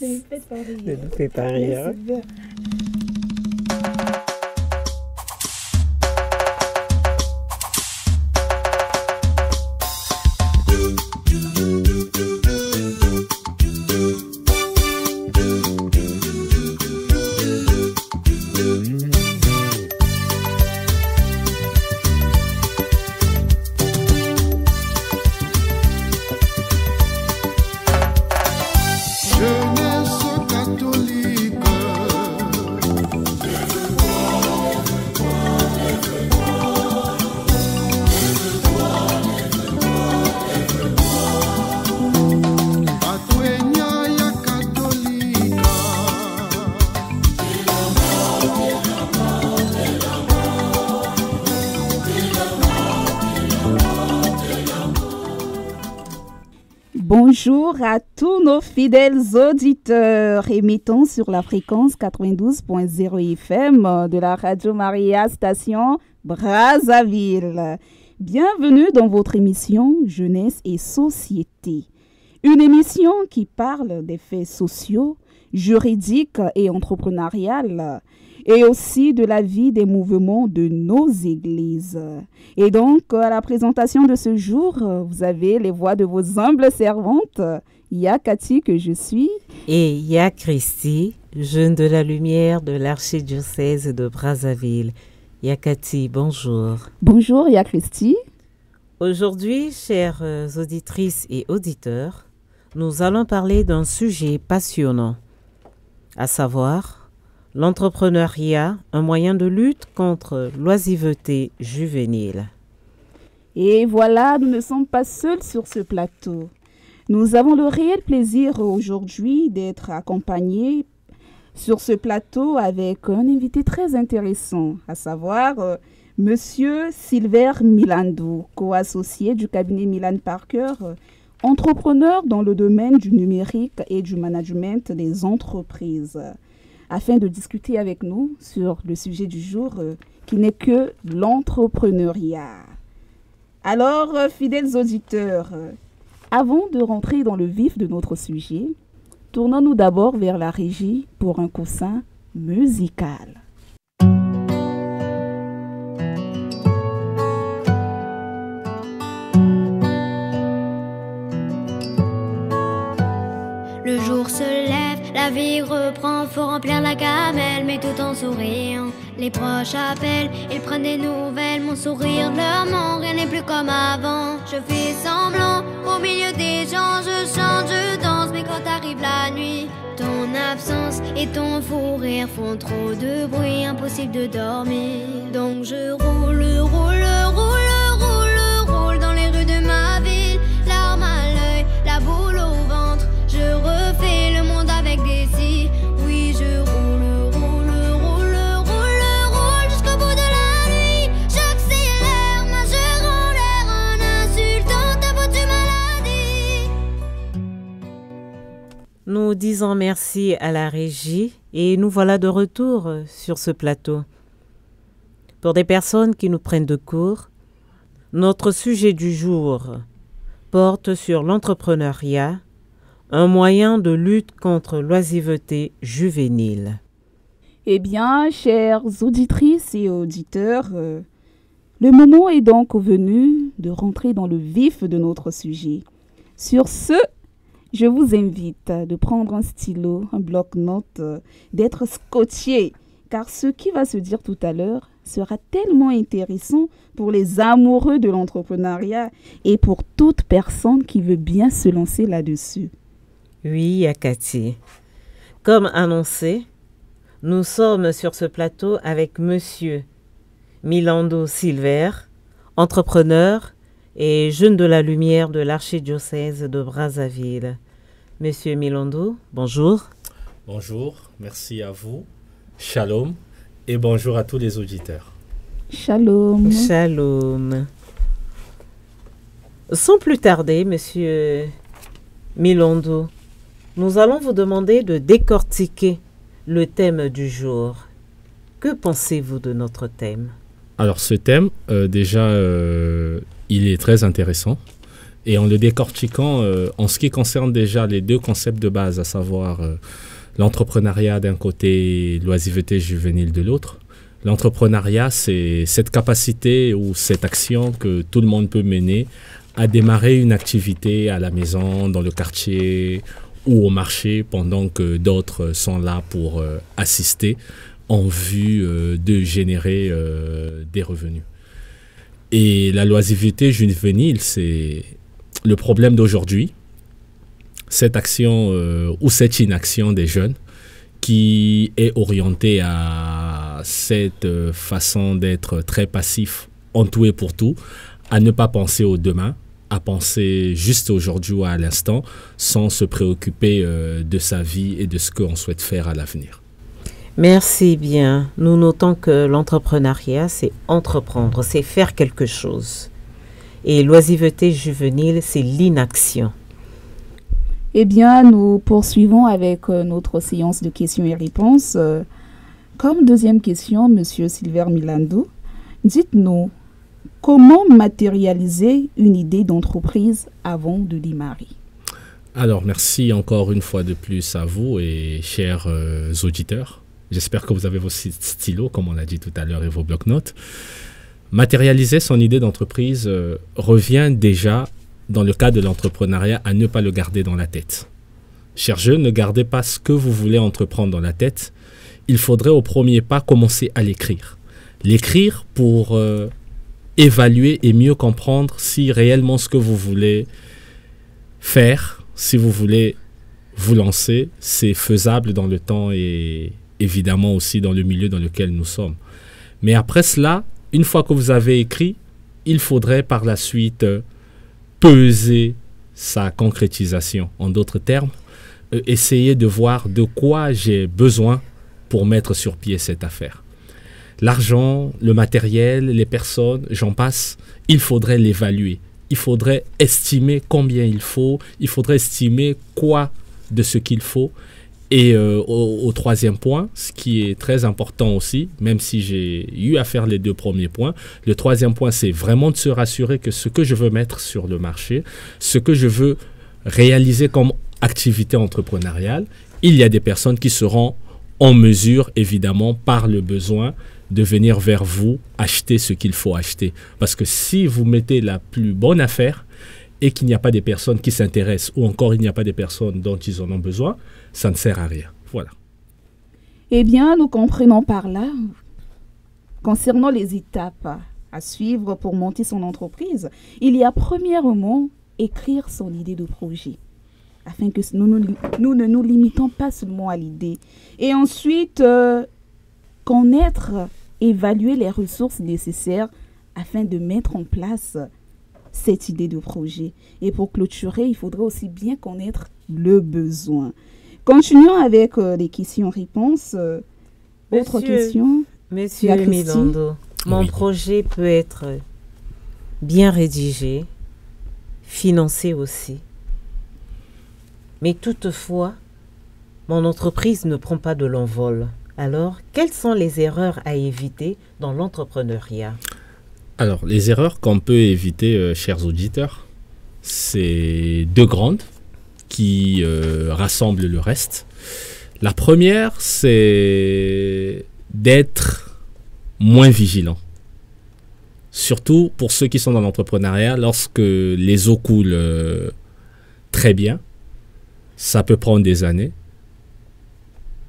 Ne me faites pas rire. Ne nous fais pas rire. Bonjour à tous nos fidèles auditeurs émettant sur la fréquence 92.0 FM de la Radio Maria Station Brazzaville. Bienvenue dans votre émission Jeunesse et Société. Une émission qui parle des faits sociaux, juridiques et entrepreneuriales et aussi de la vie des mouvements de nos églises. Et donc, à la présentation de ce jour, vous avez les voix de vos humbles servantes. Il y a Cathy que je suis. Et il y a Christy, jeune de la lumière de l'archidiocèse de Brazzaville. Il y a Cathy, bonjour. Bonjour, il y a Christy. Aujourd'hui, chères auditrices et auditeurs, nous allons parler d'un sujet passionnant, à savoir l'entrepreneuriat, un moyen de lutte contre l'oisiveté juvénile. Et voilà, nous ne sommes pas seuls sur ce plateau. Nous avons le réel plaisir aujourd'hui d'être accompagnés sur ce plateau avec un invité très intéressant, à savoir Monsieur Silver Milando, co-associé du cabinet Milan Parker, entrepreneur dans le domaine du numérique et du management des entreprises, afin de discuter avec nous sur le sujet du jour qui n'est que l'entrepreneuriat. Alors, fidèles auditeurs, avant de rentrer dans le vif de notre sujet, tournons-nous d'abord vers la régie pour un coussin musical. Le jour se lève, la vie reprend, faut remplir la gamelle, mais tout en souriant. Les proches appellent, ils prennent des nouvelles, mon sourire leur ment, rien n'est plus comme avant. Je fais semblant, au milieu des gens, je chante, je danse, mais quand arrive la nuit, ton absence et ton fou rire font trop de bruit, impossible de dormir. Donc je roule dans les rues de ma ville, larmes à l'œil, la boule au ventre. Je refais le monde avec des si. Oui, je roule jusqu'au bout de la nuit. J'accélère, majeur en l'air, en insultant ta foutue maladie. Nous disons merci à la régie et nous voilà de retour sur ce plateau. Pour des personnes qui nous prennent de court, notre sujet du jour porte sur l'entrepreneuriat, un moyen de lutte contre l'oisiveté juvénile. Eh bien, chères auditrices et auditeurs, le moment est donc venu de rentrer dans le vif de notre sujet. Sur ce, je vous invite de prendre un stylo, un bloc-notes, d'être scotché, car ce qui va se dire tout à l'heure sera tellement intéressant pour les amoureux de l'entrepreneuriat et pour toute personne qui veut bien se lancer là-dessus. Oui, Cathy. Comme annoncé, nous sommes sur ce plateau avec Monsieur Milando Silver, entrepreneur et jeune de la lumière de l'archidiocèse de Brazzaville. Monsieur Milando, bonjour. Bonjour, merci à vous. Shalom et bonjour à tous les auditeurs. Shalom. Shalom. Sans plus tarder, Monsieur Milando, nous allons vous demander de décortiquer le thème du jour. Que pensez-vous de notre thème? Alors ce thème, déjà, il est très intéressant Et en le décortiquant, en ce qui concerne déjà les deux concepts de base, à savoir l'entrepreneuriat d'un côté, l'oisiveté juvénile de l'autre. L'entrepreneuriat, c'est cette capacité ou cette action que tout le monde peut mener à démarrer une activité à la maison, dans le quartier ou au marché, pendant que d'autres sont là pour assister en vue de générer des revenus. Et la loisiveté juvénile, c'est le problème d'aujourd'hui, cette action ou cette inaction des jeunes qui est orientée à cette façon d'être très passif en tout et pour tout, à ne pas penser au demain, à penser juste aujourd'hui ou à l'instant, sans se préoccuper de sa vie et de ce qu'on souhaite faire à l'avenir. Merci bien. Nous notons que l'entrepreneuriat, c'est entreprendre, c'est faire quelque chose. Et l'oisiveté juvénile, c'est l'inaction. Eh bien, nous poursuivons avec notre séance de questions et réponses. Comme deuxième question, Monsieur Silver Milando, dites-nous, comment matérialiser une idée d'entreprise avant de démarrer? Alors, merci encore une fois de plus à vous et chers auditeurs. J'espère que vous avez vos stylos, comme on l'a dit tout à l'heure, et vos blocs-notes. Matérialiser son idée d'entreprise revient déjà, dans le cas de l'entrepreneuriat, à ne pas le garder dans la tête. Chers jeunes, ne gardez pas ce que vous voulez entreprendre dans la tête. Il faudrait au premier pas commencer à l'écrire. L'écrire pour évaluer et mieux comprendre si réellement ce que vous voulez faire, si vous voulez vous lancer, c'est faisable dans le temps et évidemment aussi dans le milieu dans lequel nous sommes. Mais après cela, une fois que vous avez écrit, il faudrait par la suite peser sa concrétisation. En d'autres termes, essayer de voir de quoi j'ai besoin pour mettre sur pied cette affaire. L'argent, le matériel, les personnes, j'en passe, il faudrait l'évaluer. Il faudrait estimer combien il faudrait estimer quoi de ce qu'il faut. Et au troisième point, ce qui est très important aussi, même si j'ai eu à faire les deux premiers points, le troisième point, c'est vraiment de se rassurer que ce que je veux mettre sur le marché, ce que je veux réaliser comme activité entrepreneuriale, il y a des personnes qui seront en mesure, évidemment, par le besoin, de venir vers vous acheter ce qu'il faut acheter. Parce que si vous mettez la plus bonne affaire et qu'il n'y a pas des personnes qui s'intéressent ou encore il n'y a pas des personnes dont ils en ont besoin, ça ne sert à rien. Voilà. Eh bien, nous comprenons par là, concernant les étapes à suivre pour monter son entreprise, il y a premièrement écrire son idée de projet, afin que nous ne nous limitons pas seulement à l'idée. Et ensuite, connaître, évaluer les ressources nécessaires afin de mettre en place cette idée de projet. Et pour clôturer, il faudrait aussi bien connaître le besoin. Continuons avec les questions-réponses. Autre question? Monsieur Milando, mon projet peut être bien rédigé, financé aussi. Mais toutefois, mon entreprise ne prend pas de l'envol. Alors, quelles sont les erreurs à éviter dans l'entrepreneuriat? Alors, les erreurs qu'on peut éviter, chers auditeurs, c'est deux grandes qui rassemblent le reste. La première, c'est d'être moins vigilant. Surtout pour ceux qui sont dans l'entrepreneuriat, lorsque les eaux coulent très bien, ça peut prendre des années.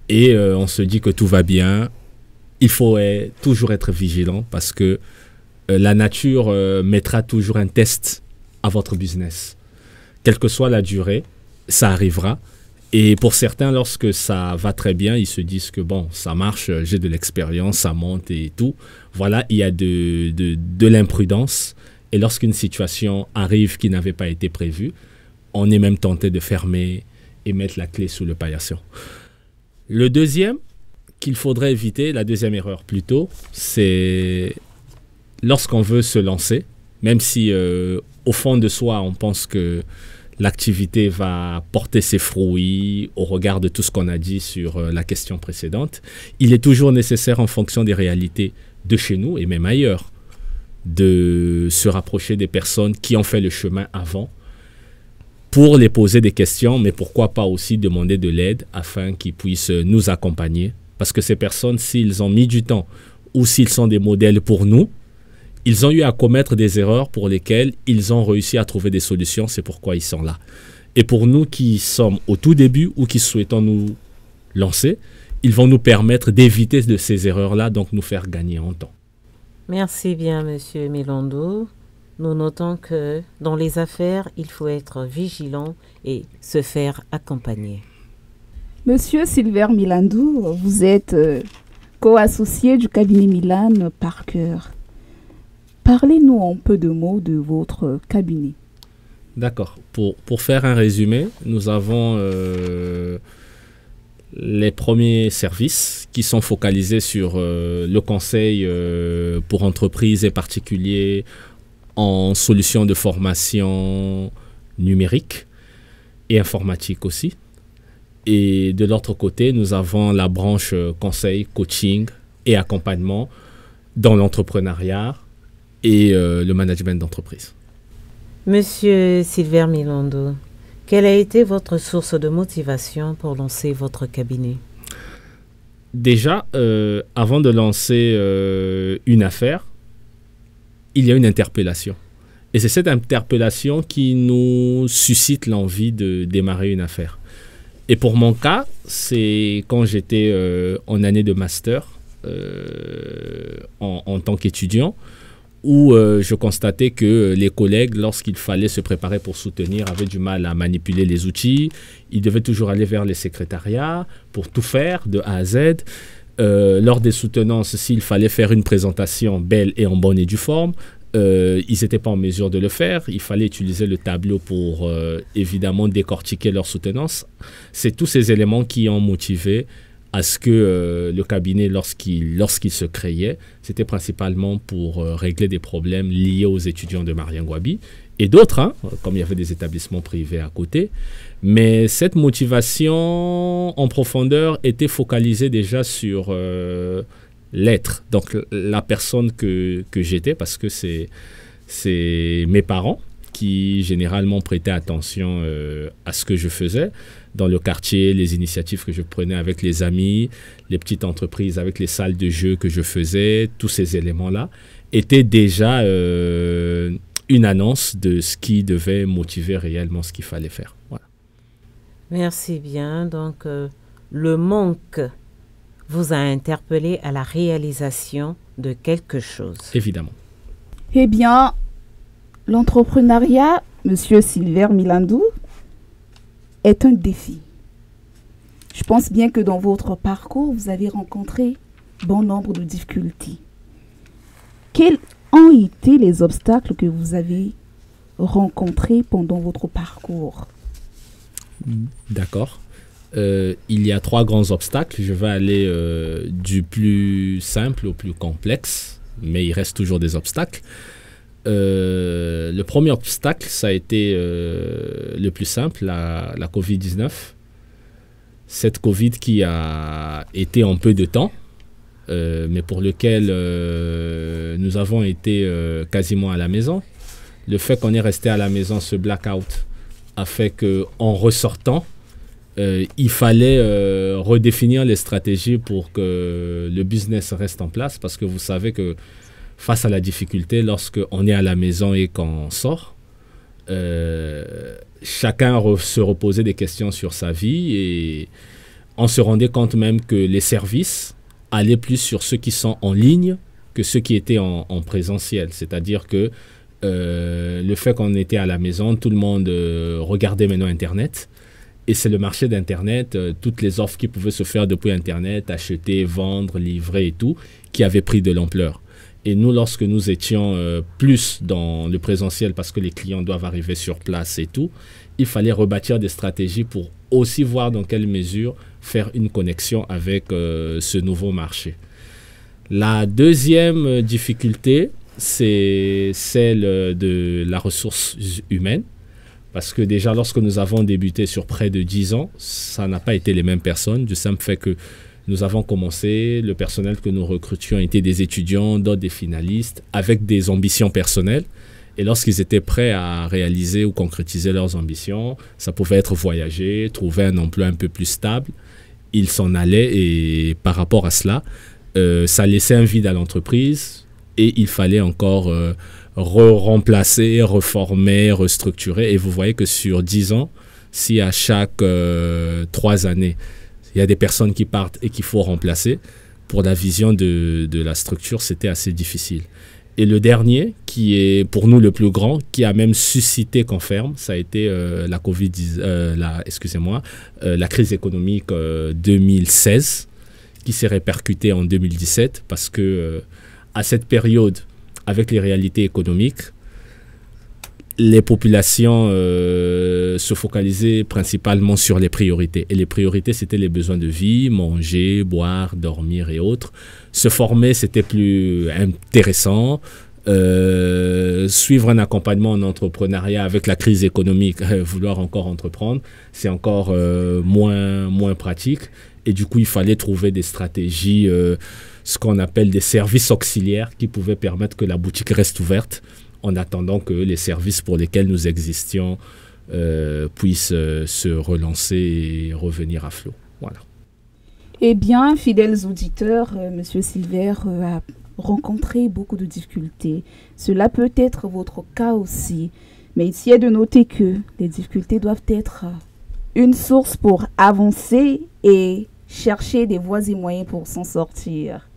Et on se dit que tout va bien. Il faut toujours être vigilant parce que la nature mettra toujours un test à votre business. Quelle que soit la durée, ça arrivera. Et pour certains, lorsque ça va très bien, ils se disent que bon, ça marche, j'ai de l'expérience, ça monte et tout. Voilà, il y a de l'imprudence. Et lorsqu'une situation arrive qui n'avait pas été prévue, on est même tenté de fermer et mettre la clé sous le paillasson. Le deuxième qu'il faudrait éviter, la deuxième erreur plutôt, c'est lorsqu'on veut se lancer, même si au fond de soi, on pense que l'activité va porter ses fruits au regard de tout ce qu'on a dit sur la question précédente, il est toujours nécessaire en fonction des réalités de chez nous et même ailleurs, de se rapprocher des personnes qui ont fait le chemin avant, pour les poser des questions, mais pourquoi pas aussi demander de l'aide afin qu'ils puissent nous accompagner. Parce que ces personnes, s'ils ont mis du temps ou s'ils sont des modèles pour nous, ils ont eu à commettre des erreurs pour lesquelles ils ont réussi à trouver des solutions. C'est pourquoi ils sont là. Et pour nous qui sommes au tout début ou qui souhaitons nous lancer, ils vont nous permettre d'éviter de ces erreurs-là, donc nous faire gagner en temps. Merci bien, Monsieur Milando. Nous notons que dans les affaires, il faut être vigilant et se faire accompagner. Monsieur Silver Milandou, vous êtes co-associé du cabinet Milan Parker. Parlez-nous un peu de mots de votre cabinet. D'accord. Pour faire un résumé, nous avons les premiers services qui sont focalisés sur le conseil pour entreprises et particuliers en solutions de formation numérique et informatique aussi. Et de l'autre côté, nous avons la branche conseil, coaching et accompagnement dans l'entrepreneuriat et le management d'entreprise. Monsieur Silver Milando, quelle a été votre source de motivation pour lancer votre cabinet? Déjà, avant de lancer une affaire, il y a une interpellation. Et c'est cette interpellation qui nous suscite l'envie de démarrer une affaire. Et pour mon cas, c'est quand j'étais en année de master en tant qu'étudiant, où je constatais que les collègues, lorsqu'il fallait se préparer pour soutenir, avaient du mal à manipuler les outils. Ils devaient toujours aller vers les secrétariats pour tout faire de A à Z. Lors des soutenances, s'il fallait faire une présentation belle et en bonne et due forme, ils n'étaient pas en mesure de le faire. Il fallait utiliser le tableau pour évidemment décortiquer leur soutenance. C'est tous ces éléments qui ont motivé à ce que le cabinet, lorsqu'il se créait, c'était principalement pour régler des problèmes liés aux étudiants de Mariangouabi et d'autres, comme il y avait des établissements privés à côté. Mais cette motivation en profondeur était focalisée déjà sur l'être, donc la personne que j'étais, parce que c'est mes parents qui généralement prêtaient attention à ce que je faisais dans le quartier, les initiatives que je prenais avec les amis, les petites entreprises avec les salles de jeu que je faisais, tous ces éléments-là étaient déjà une annonce de ce qui devait motiver réellement ce qu'il fallait faire. Voilà. Merci bien. Donc, le manque vous a interpellé à la réalisation de quelque chose. Évidemment. Eh bien, l'entrepreneuriat, Monsieur Silver Milandou, est un défi. Je pense bien que dans votre parcours, vous avez rencontré bon nombre de difficultés. Quels ont été les obstacles que vous avez rencontrés pendant votre parcours? D'accord. Il y a 3 grands obstacles. Je vais aller du plus simple au plus complexe, mais il reste toujours des obstacles. Le premier obstacle, ça a été le plus simple, la Covid-19. Cette Covid qui a été en peu de temps, mais pour lequel nous avons été quasiment à la maison. Le fait qu'on est resté à la maison, ce blackout, a fait qu'en ressortant, il fallait redéfinir les stratégies pour que le business reste en place, parce que vous savez que face à la difficulté, lorsqu'on est à la maison et qu'on sort, chacun se reposait des questions sur sa vie et on se rendait compte même que les services allaient plus sur ceux qui sont en ligne que ceux qui étaient en présentiel. C'est-à-dire que le fait qu'on était à la maison, tout le monde regardait maintenant Internet. Et c'est le marché d'Internet, toutes les offres qui pouvaient se faire depuis Internet, acheter, vendre, livrer et tout, qui avaient pris de l'ampleur. Et nous, lorsque nous étions plus dans le présentiel, parce que les clients doivent arriver sur place et tout, il fallait rebâtir des stratégies pour aussi voir dans quelle mesure faire une connexion avec ce nouveau marché. La deuxième difficulté, c'est celle de la ressource humaine. Parce que déjà, lorsque nous avons débuté sur près de 10 ans, ça n'a pas été les mêmes personnes, du simple fait que nous avons commencé, le personnel que nous recrutions était des étudiants, d'autres des finalistes, avec des ambitions personnelles. Et lorsqu'ils étaient prêts à réaliser ou concrétiser leurs ambitions, ça pouvait être voyager, trouver un emploi un peu plus stable. Ils s'en allaient et par rapport à cela, ça laissait un vide à l'entreprise et il fallait encore remplacer, reformer, restructurer. Et vous voyez que sur 10 ans, si à chaque 3 années, il y a des personnes qui partent et qu'il faut remplacer, pour la vision de la structure, c'était assez difficile. Et le dernier, qui est pour nous le plus grand, qui a même suscité qu'on ferme, ça a été la crise économique 2016, qui s'est répercutée en 2017, parce que à cette période, avec les réalités économiques, les populations se focalisaient principalement sur les priorités. Et les priorités, c'était les besoins de vie, manger, boire, dormir et autres. Se former, c'était plus intéressant. Suivre un accompagnement en entrepreneuriat avec la crise économique, vouloir encore entreprendre, c'est encore moins pratique. Et du coup, il fallait trouver des stratégies, ce qu'on appelle des services auxiliaires qui pouvaient permettre que la boutique reste ouverte en attendant que les services pour lesquels nous existions puissent se relancer et revenir à flot. Voilà. Eh bien, fidèles auditeurs, Monsieur Silver a rencontré beaucoup de difficultés. Cela peut être votre cas aussi. Mais ici est de noter que les difficultés doivent être une source pour avancer et chercher des voies et moyens pour s'en sortir.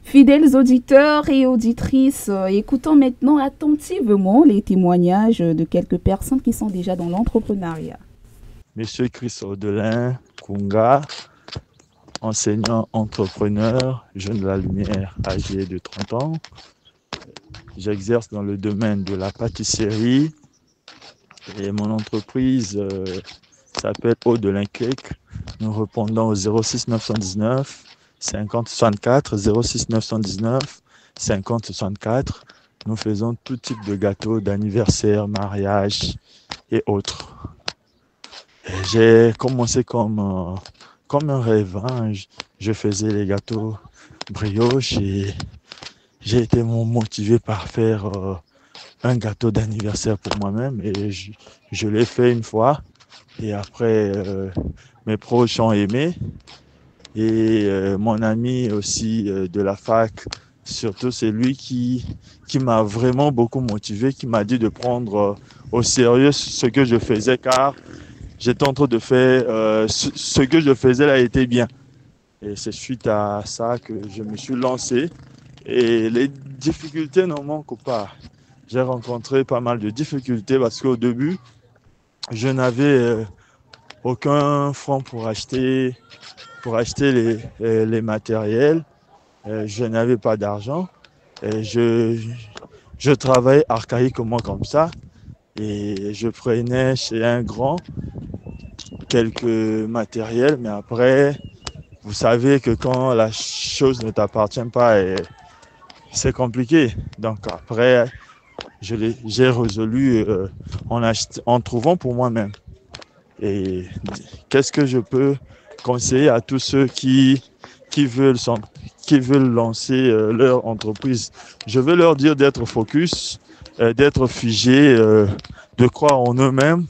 Fidèles auditeurs et auditrices, écoutons maintenant attentivement les témoignages de quelques personnes qui sont déjà dans l'entrepreneuriat. Monsieur Chris Audelin Kunga, enseignant entrepreneur, jeune de la lumière, âgé de 30 ans. J'exerce dans le domaine de la pâtisserie et mon entreprise s'appelle Audelin Cake. Nous répondons au 06 919 50 64, 06 919 50 64. Nous faisons tout type de gâteaux d'anniversaire, mariage et autres. J'ai commencé comme un rêve. Hein. Je faisais les gâteaux brioche et j'ai été motivé par faire un gâteau d'anniversaire pour moi-même et je l'ai fait une fois et après mes proches ont aimé. Et mon ami aussi de la fac, surtout c'est lui qui m'a vraiment beaucoup motivé, qui m'a dit de prendre au sérieux ce que je faisais car j'étais en train de faire ce que je faisais là était bien. Et c'est suite à ça que je me suis lancé et les difficultés ne manquent pas. J'ai rencontré pas mal de difficultés parce qu'au début, je n'avais aucun franc pour acheter les matériels. Je n'avais pas d'argent. Je travaillais archaïquement comme ça. Et je prenais chez un grand quelques matériels. Mais après, vous savez que quand la chose ne t'appartient pas, c'est compliqué. Donc après, j'ai résolu en trouvant pour moi-même. Et qu'est-ce que je peux conseiller à tous ceux qui veulent lancer leur entreprise? Je veux leur dire d'être focus, d'être figé, de croire en eux-mêmes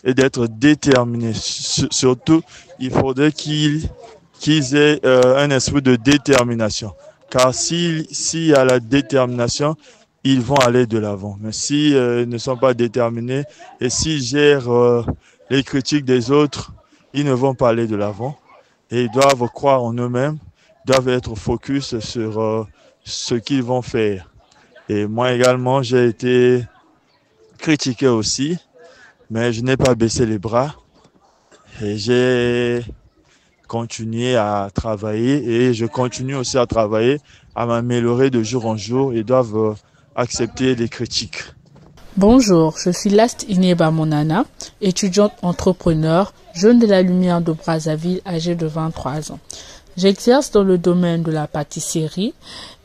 et d'être déterminés. Surtout, il faudrait qu'ils aient un esprit de détermination. Car s'il y a la détermination, ils vont aller de l'avant. Mais s'ils ne sont pas déterminés et s'ils gèrent les critiques des autres, ils ne vont pas aller de l'avant et ils doivent croire en eux-mêmes, doivent être focus sur ce qu'ils vont faire. Et moi également, j'ai été critiqué aussi, mais je n'ai pas baissé les bras et j'ai continué à travailler et je continue aussi à travailler, à m'améliorer de jour en jour. Ils doivent accepter les critiques. Bonjour, je suis Last Ineba Monana, étudiante entrepreneur, jeune de la lumière de Brazzaville, âgée de 23 ans. J'exerce dans le domaine de la pâtisserie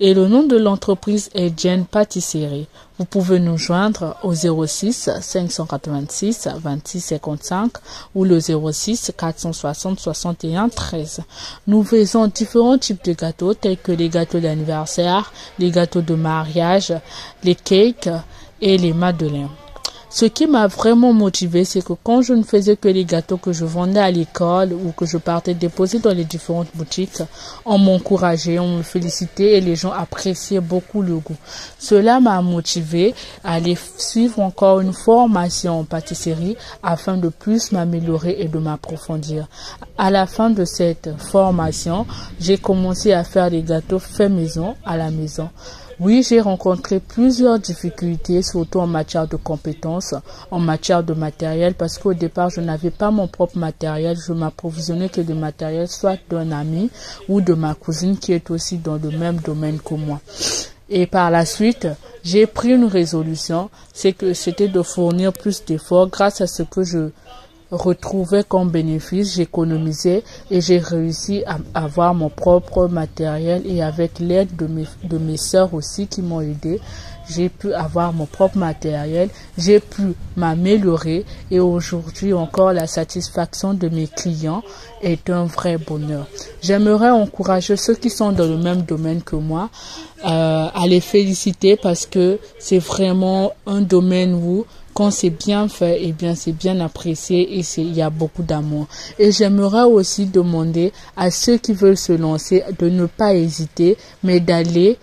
et le nom de l'entreprise est Jen Pâtisserie. Vous pouvez nous joindre au 06 586 26 55 ou le 06 460 61 13. Nous faisons différents types de gâteaux tels que les gâteaux d'anniversaire, les gâteaux de mariage, les cakes et les madeleines. Ce qui m'a vraiment motivé, c'est que quand je ne faisais que les gâteaux que je vendais à l'école ou que je partais déposer dans les différentes boutiques, on m'encourageait, on me félicitait et les gens appréciaient beaucoup le goût. Cela m'a motivé à aller suivre encore une formation en pâtisserie afin de plus m'améliorer et de m'approfondir. À la fin de cette formation, j'ai commencé à faire des gâteaux faits maison à la maison. Oui, j'ai rencontré plusieurs difficultés, surtout en matière de compétences, en matière de matériel, parce qu'au départ, je n'avais pas mon propre matériel. Je m'approvisionnais que de matériel, soit d'un ami ou de ma cousine qui est aussi dans le même domaine que moi. Et par la suite, j'ai pris une résolution, c'était de fournir plus d'efforts grâce à ce que je retrouvais comme bénéfice, j'économisais et j'ai réussi à avoir mon propre matériel et avec l'aide de mes sœurs aussi qui m'ont aidé, j'ai pu avoir mon propre matériel, j'ai pu m'améliorer et aujourd'hui encore la satisfaction de mes clients est un vrai bonheur. J'aimerais encourager ceux qui sont dans le même domaine que moi à les féliciter parce que c'est vraiment un domaine où quand c'est bien fait, eh bien c'est bien apprécié et il y a beaucoup d'amour. Et j'aimerais aussi demander à ceux qui veulent se lancer de ne pas hésiter, mais d'aller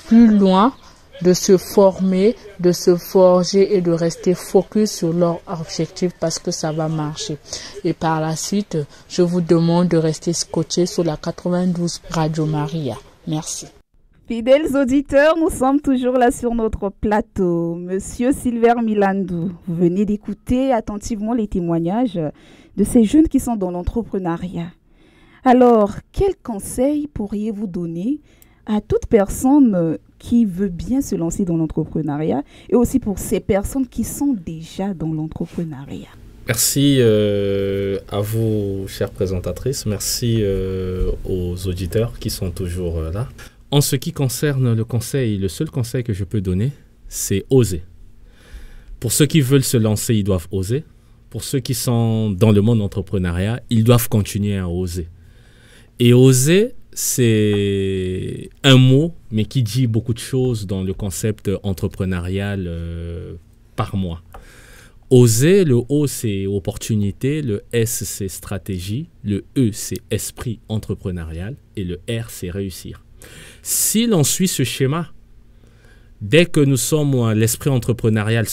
plus loin, de se former, de se forger et de rester focus sur leur objectif parce que ça va marcher. Et par la suite, je vous demande de rester scotché sur la 92 Radio Maria. Merci. Fidèles auditeurs, nous sommes toujours là sur notre plateau. Monsieur Silver Milandou, vous venez d'écouter attentivement les témoignages de ces jeunes qui sont dans l'entrepreneuriat. Alors, quels conseils pourriez-vous donner à toute personne qui veut bien se lancer dans l'entrepreneuriat et aussi pour ces personnes qui sont déjà dans l'entrepreneuriat? Merci à vous, chère présentatrice. Merci aux auditeurs qui sont toujours là. En ce qui concerne le conseil, le seul conseil que je peux donner, c'est oser. Pour ceux qui veulent se lancer, ils doivent oser. Pour ceux qui sont dans le monde entrepreneuriat, ils doivent continuer à oser. Et oser, c'est un mot, mais qui dit beaucoup de choses dans le concept entrepreneurial par mois. Oser, le O, c'est opportunité, le S, c'est stratégie, le E, c'est esprit entrepreneurial et le R, c'est réussir. Si l'on suit ce schéma, dès que nous sommes à l'esprit entrepreneurial,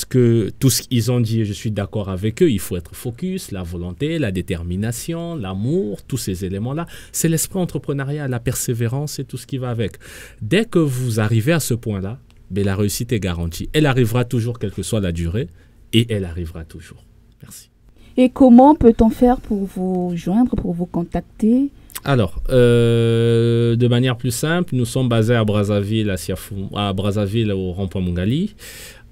tout ce qu'ils ont dit, je suis d'accord avec eux, il faut être focus, la volonté, la détermination, l'amour, tous ces éléments-là, c'est l'esprit entrepreneurial, la persévérance et tout ce qui va avec. Dès que vous arrivez à ce point-là, ben, la réussite est garantie. Elle arrivera toujours, quelle que soit la durée, et elle arrivera toujours. Merci. Et comment peut-on faire pour vous joindre, pour vous contacter? Alors, de manière plus simple, nous sommes basés à Brazzaville, à Brazzaville au rond-point Mungali.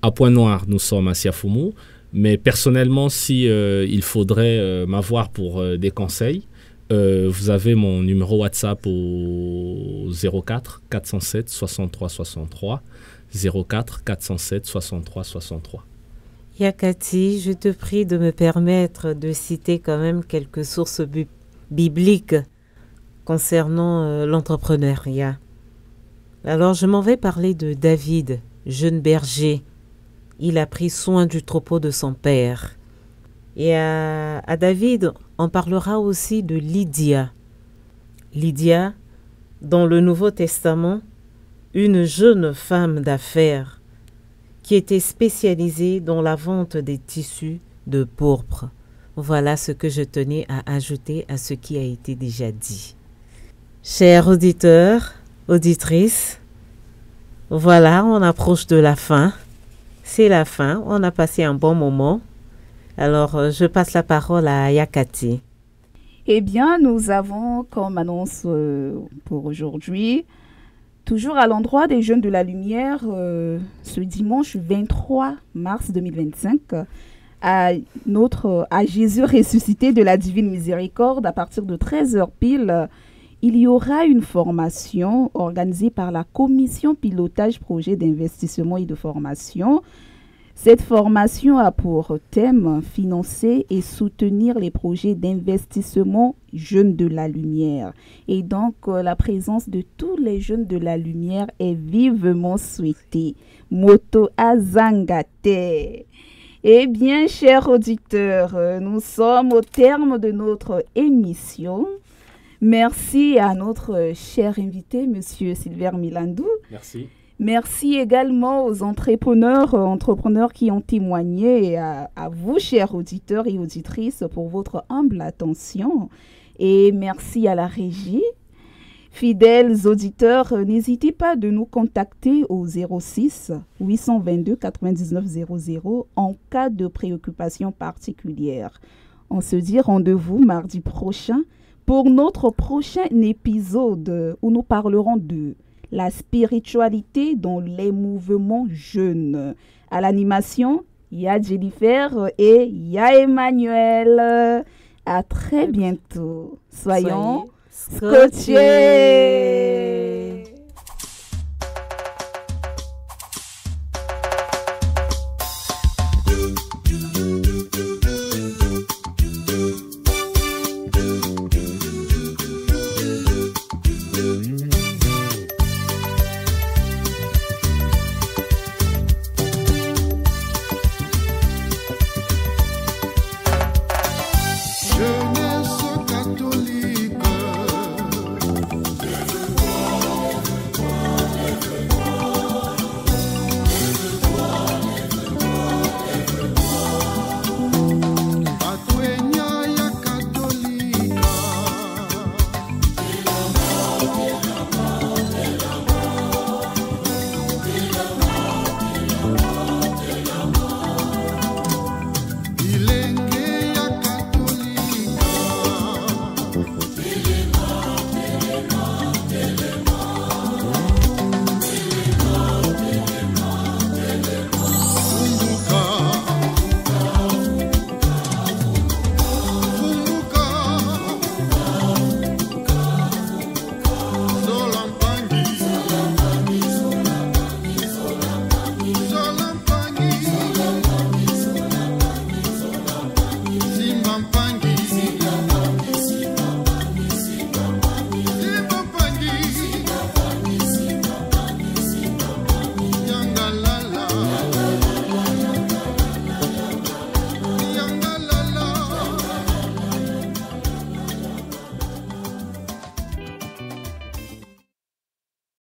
À Pointe-Noire, nous sommes à Siafoumou. Mais personnellement, si il faudrait m'avoir pour des conseils, vous avez mon numéro WhatsApp au 04 407 63 63. 04 407 63 63. Yakati, je te prie de me permettre de citer quand même quelques sources bibliques concernant l'entrepreneuriat. Alors, je m'en vais parler de David, jeune berger. Il a pris soin du troupeau de son père. Et à David, on parlera aussi de Lydia. Lydia, dans le Nouveau Testament, une jeune femme d'affaires qui était spécialisée dans la vente des tissus de pourpre. Voilà ce que je tenais à ajouter à ce qui a été déjà dit. Chers auditeurs, auditrices, voilà, on approche de la fin. C'est la fin, on a passé un bon moment. Alors, je passe la parole à Yakati. Eh bien, nous avons comme annonce pour aujourd'hui, toujours à l'endroit des Jeunes de la Lumière, ce dimanche 23 mars 2025, à Jésus ressuscité de la Divine Miséricorde, à partir de 13h pile, il y aura une formation organisée par la Commission Pilotage Projet d'investissement et de formation. Cette formation a pour thème financer et soutenir les projets d'investissement jeunes de la lumière. Et donc, la présence de tous les jeunes de la lumière est vivement souhaitée. Moto Azangate. Eh bien, chers auditeurs, nous sommes au terme de notre émission. Merci à notre cher invité, Monsieur Silver Milandou. Merci. Merci également aux entrepreneurs qui ont témoigné et à vous, chers auditeurs et auditrices, pour votre humble attention. Et merci à la régie. Fidèles auditeurs, n'hésitez pas de nous contacter au 06 822 99 00 en cas de préoccupation particulière. On se dit rendez-vous mardi prochain pour notre prochain épisode où nous parlerons de la spiritualité dans les mouvements jeunes. À l'animation, il y a Jennifer et il y a Emmanuel. À très bientôt. Soyons scotchés.